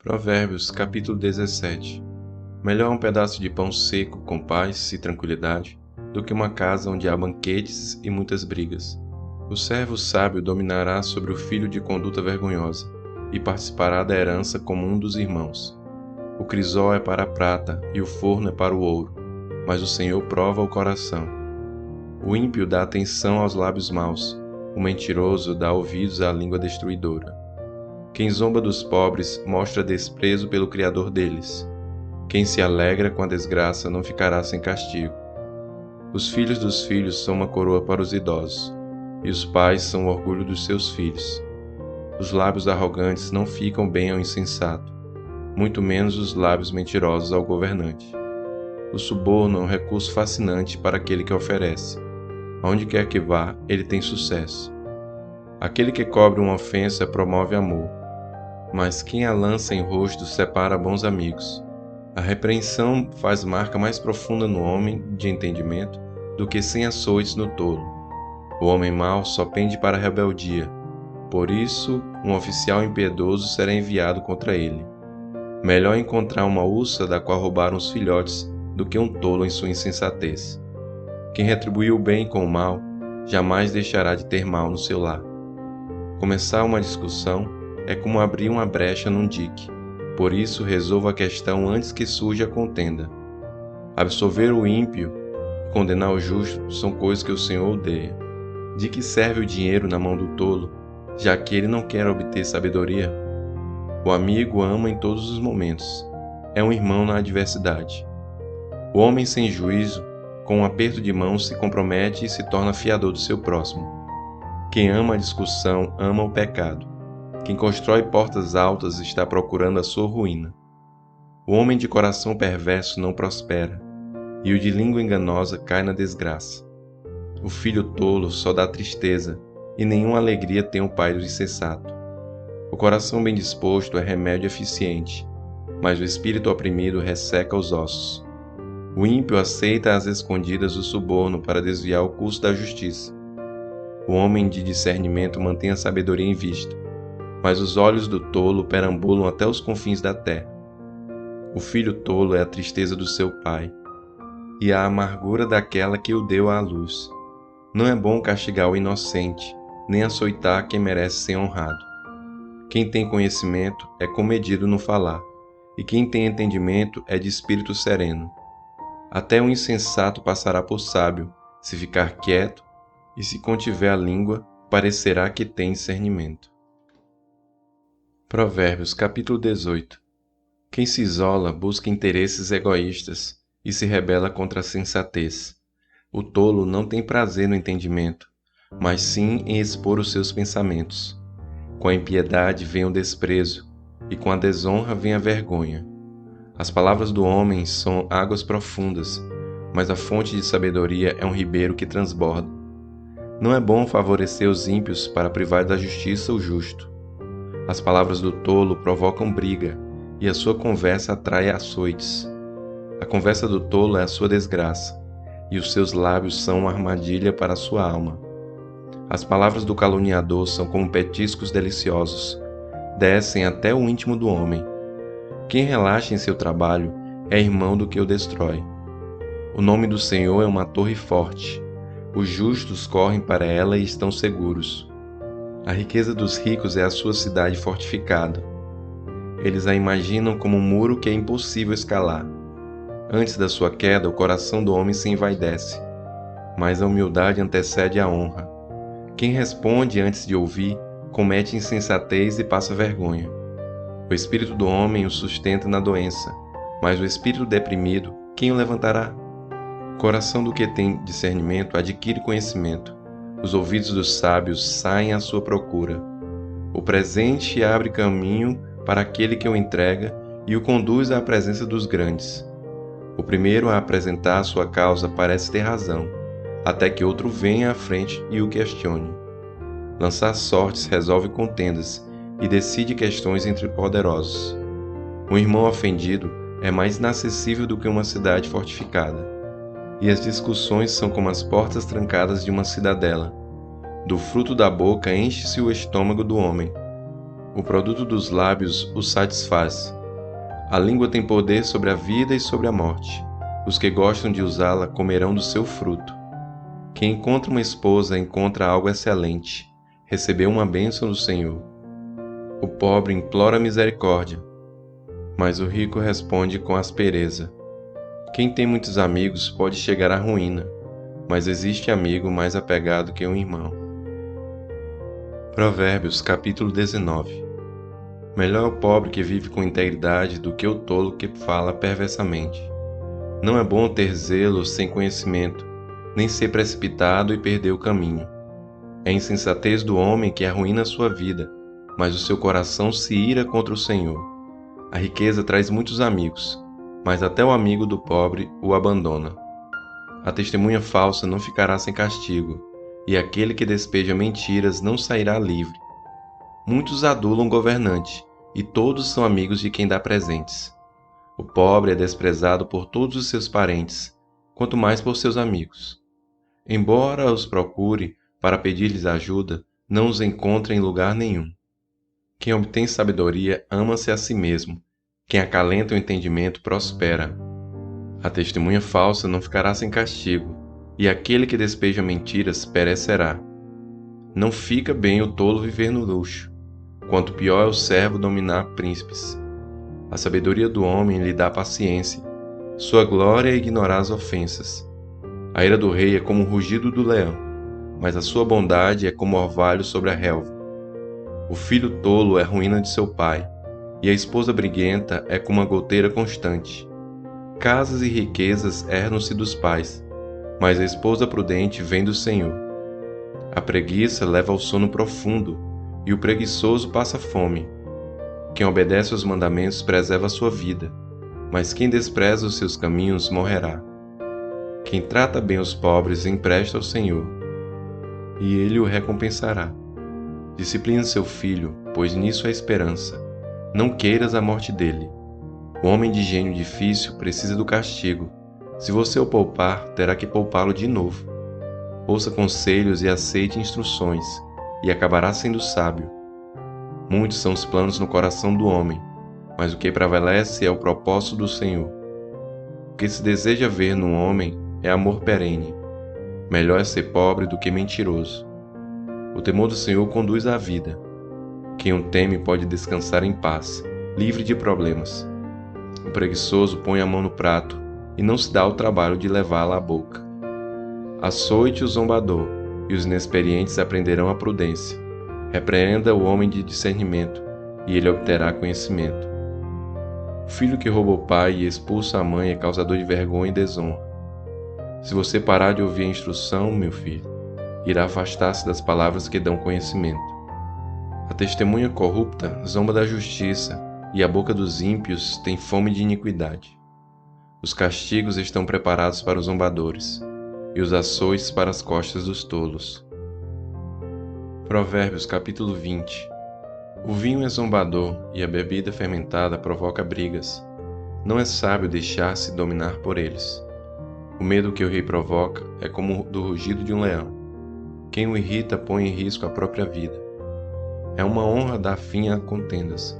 Provérbios, capítulo 17. Melhor um pedaço de pão seco com paz e tranquilidade do que uma casa onde há banquetes e muitas brigas. O servo sábio dominará sobre o filho de conduta vergonhosa e participará da herança como um dos irmãos. O crisol é para a prata e o forno é para o ouro, mas o Senhor prova o coração. O ímpio dá atenção aos lábios maus, o mentiroso dá ouvidos à língua destruidora. Quem zomba dos pobres mostra desprezo pelo Criador deles. Quem se alegra com a desgraça não ficará sem castigo. Os filhos dos filhos são uma coroa para os idosos, e os pais são o orgulho dos seus filhos. Os lábios arrogantes não ficam bem ao insensato, muito menos os lábios mentirosos ao governante. O suborno é um recurso fascinante para aquele que oferece. Aonde quer que vá, ele tem sucesso. Aquele que cobre uma ofensa promove amor, mas quem a lança em rosto separa bons amigos. A repreensão faz marca mais profunda no homem de entendimento do que 100 açoites no tolo. O homem mau só pende para a rebeldia, por isso um oficial impiedoso será enviado contra ele. Melhor encontrar uma ursa da qual roubaram os filhotes do que um tolo em sua insensatez. Quem retribuiu o bem com o mal, jamais deixará de ter mal no seu lar. Começar uma discussão é como abrir uma brecha num dique, por isso resolva a questão antes que surja a contenda. Absolver o ímpio e condenar o justo são coisas que o Senhor odeia. De que serve o dinheiro na mão do tolo, já que ele não quer obter sabedoria? O amigo ama em todos os momentos, é um irmão na adversidade. O homem sem juízo, com um aperto de mão, se compromete e se torna fiador do seu próximo. Quem ama a discussão ama o pecado. Quem constrói portas altas está procurando a sua ruína. O homem de coração perverso não prospera, e o de língua enganosa cai na desgraça. O filho tolo só dá tristeza, e nenhuma alegria tem o pai do insensato. O coração bem disposto é remédio eficiente, mas o espírito oprimido resseca os ossos. O ímpio aceita às escondidas o suborno para desviar o curso da justiça. O homem de discernimento mantém a sabedoria em vista, mas os olhos do tolo perambulam até os confins da terra. O filho tolo é a tristeza do seu pai, e a amargura daquela que o deu à luz. Não é bom castigar o inocente, nem açoitar quem merece ser honrado. Quem tem conhecimento é comedido no falar, e quem tem entendimento é de espírito sereno. Até o insensato passará por sábio, se ficar quieto, e se contiver a língua, parecerá que tem discernimento. Provérbios, capítulo 18. Quem se isola busca interesses egoístas e se rebela contra a sensatez. O tolo não tem prazer no entendimento, mas sim em expor os seus pensamentos. Com a impiedade vem o desprezo, e com a desonra vem a vergonha. As palavras do homem são águas profundas, mas a fonte de sabedoria é um ribeiro que transborda. Não é bom favorecer os ímpios para privar da justiça o justo. As palavras do tolo provocam briga, e a sua conversa atrai açoites. A conversa do tolo é a sua desgraça, e os seus lábios são uma armadilha para a sua alma. As palavras do caluniador são como petiscos deliciosos, descem até o íntimo do homem. Quem relaxa em seu trabalho é irmão do que o destrói. O nome do Senhor é uma torre forte, os justos correm para ela e estão seguros. A riqueza dos ricos é a sua cidade fortificada. Eles a imaginam como um muro que é impossível escalar. Antes da sua queda, o coração do homem se envaidece, mas a humildade antecede a honra. Quem responde antes de ouvir, comete insensatez e passa vergonha. O espírito do homem o sustenta na doença, mas o espírito deprimido, quem o levantará? O coração do que tem discernimento adquire conhecimento. Os ouvidos dos sábios saem à sua procura. O presente abre caminho para aquele que o entrega e o conduz à presença dos grandes. O primeiro a apresentar a sua causa parece ter razão, até que outro venha à frente e o questione. Lançar sortes resolve contendas e decide questões entre poderosos. Um irmão ofendido é mais inacessível do que uma cidade fortificada. E as discussões são como as portas trancadas de uma cidadela. Do fruto da boca enche-se o estômago do homem. O produto dos lábios o satisfaz. A língua tem poder sobre a vida e sobre a morte. Os que gostam de usá-la comerão do seu fruto. Quem encontra uma esposa encontra algo excelente. Recebeu uma bênção do Senhor. O pobre implora misericórdia, mas o rico responde com aspereza. Quem tem muitos amigos pode chegar à ruína, mas existe amigo mais apegado que um irmão. Provérbios, capítulo 19. Melhor é o pobre que vive com integridade do que o tolo que fala perversamente. Não é bom ter zelo sem conhecimento, nem ser precipitado e perder o caminho. É a insensatez do homem que arruína a sua vida, mas o seu coração se ira contra o Senhor. A riqueza traz muitos amigos, mas até o amigo do pobre o abandona. A testemunha falsa não ficará sem castigo, e aquele que despeja mentiras não sairá livre. Muitos adulam o governante, e todos são amigos de quem dá presentes. O pobre é desprezado por todos os seus parentes, quanto mais por seus amigos. Embora os procure para pedir-lhes ajuda, não os encontra em lugar nenhum. Quem obtém sabedoria ama-se a si mesmo. Quem acalenta o entendimento prospera. A testemunha falsa não ficará sem castigo, e aquele que despeja mentiras perecerá. Não fica bem o tolo viver no luxo, quanto pior é o servo dominar príncipes. A sabedoria do homem lhe dá paciência, sua glória é ignorar as ofensas. A ira do rei é como o rugido do leão, mas a sua bondade é como orvalho sobre a relva. O filho tolo é a ruína de seu pai, e a esposa briguenta é como a goteira constante. Casas e riquezas herdam-se dos pais, mas a esposa prudente vem do Senhor. A preguiça leva ao sono profundo, e o preguiçoso passa fome. Quem obedece aos mandamentos preserva a sua vida, mas quem despreza os seus caminhos morrerá. Quem trata bem os pobres empresta ao Senhor, e ele o recompensará. Disciplina seu filho, pois nisso há esperança. Não queiras a morte dele. O homem de gênio difícil precisa do castigo. Se você o poupar, terá que poupá-lo de novo. Ouça conselhos e aceite instruções, e acabará sendo sábio. Muitos são os planos no coração do homem, mas o que prevalece é o propósito do Senhor. O que se deseja ver no homem é amor perene. Melhor é ser pobre do que mentiroso. O temor do Senhor conduz à vida. Quem o teme pode descansar em paz, livre de problemas. O preguiçoso põe a mão no prato e não se dá o trabalho de levá-la à boca. Açoite o zombador, e os inexperientes aprenderão a prudência. Repreenda o homem de discernimento, e ele obterá conhecimento. O filho que rouba o pai e expulsa a mãe é causador de vergonha e desonra. Se você parar de ouvir a instrução, meu filho, irá afastar-se das palavras que dão conhecimento. A testemunha corrupta zomba da justiça, e a boca dos ímpios tem fome de iniquidade. Os castigos estão preparados para os zombadores, e os açoites para as costas dos tolos. Provérbios capítulo 20. O vinho é zombador, e a bebida fermentada provoca brigas. Não é sábio deixar-se dominar por eles. O medo que o rei provoca é como o do rugido de um leão. Quem o irrita põe em risco a própria vida. É uma honra dar fim a contendas,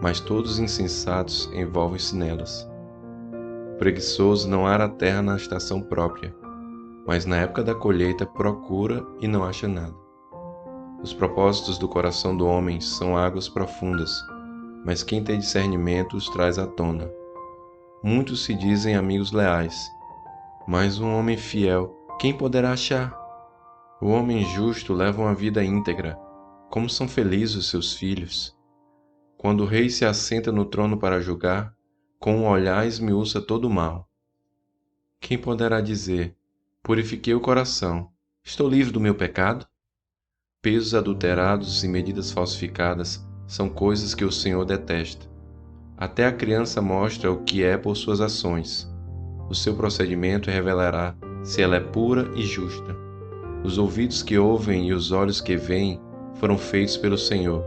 mas todos os insensatos envolvem-se nelas. O preguiçoso não ara a terra na estação própria, mas na época da colheita procura e não acha nada. Os propósitos do coração do homem são águas profundas, mas quem tem discernimento os traz à tona. Muitos se dizem amigos leais, mas um homem fiel, quem poderá achar? O homem justo leva uma vida íntegra. Como são felizes os seus filhos! Quando o rei se assenta no trono para julgar, com um olhar esmiuça todo o mal. Quem poderá dizer, purifiquei o coração, estou livre do meu pecado? Pesos adulterados e medidas falsificadas são coisas que o Senhor detesta. Até a criança mostra o que é por suas ações. O seu procedimento revelará se ela é pura e justa. Os ouvidos que ouvem e os olhos que veem foram feitos pelo Senhor.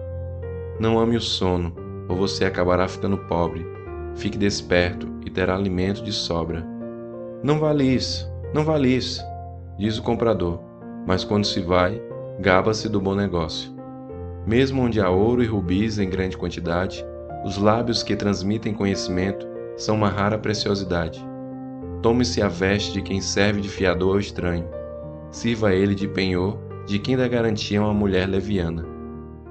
Não ame o sono, ou você acabará ficando pobre. Fique desperto e terá alimento de sobra. Não vale isso, não vale isso, diz o comprador, mas quando se vai, gaba-se do bom negócio. Mesmo onde há ouro e rubis em grande quantidade, os lábios que transmitem conhecimento são uma rara preciosidade. Tome-se a veste de quem serve de fiador ao estranho. Sirva a ele de penhor de quem dá garantia a uma mulher leviana.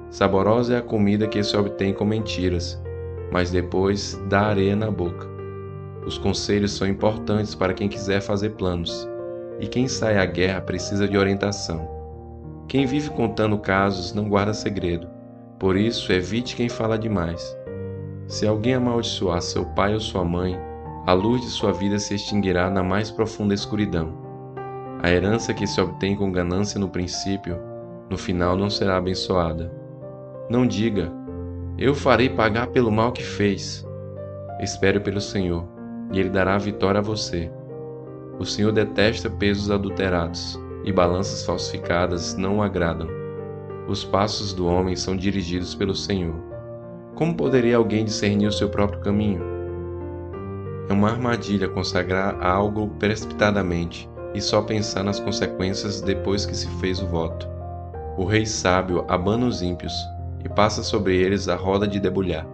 Saborosa é a comida que se obtém com mentiras, mas depois dá areia na boca. Os conselhos são importantes para quem quiser fazer planos, e quem sai à guerra precisa de orientação. Quem vive contando casos não guarda segredo, por isso evite quem fala demais. Se alguém amaldiçoar seu pai ou sua mãe, a luz de sua vida se extinguirá na mais profunda escuridão. A herança que se obtém com ganância no princípio, no final não será abençoada. Não diga, eu farei pagar pelo mal que fez. Espere pelo Senhor, e Ele dará a vitória a você. O Senhor detesta pesos adulterados, e balanças falsificadas não o agradam. Os passos do homem são dirigidos pelo Senhor. Como poderia alguém discernir o seu próprio caminho? É uma armadilha consagrar algo precipitadamente e só pensar nas consequências depois que se fez o voto. O rei sábio abana os ímpios e passa sobre eles a roda de debulhar.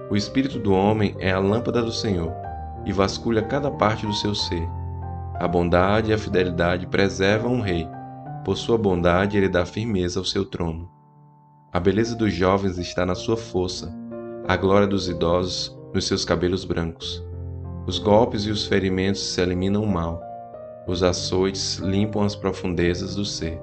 O espírito do homem é a lâmpada do Senhor e vasculha cada parte do seu ser. A bondade e a fidelidade preservam um rei. Por sua bondade ele dá firmeza ao seu trono. A beleza dos jovens está na sua força, a glória dos idosos nos seus cabelos brancos. Os golpes e os ferimentos se eliminam o mal. Os açoites limpam as profundezas do ser.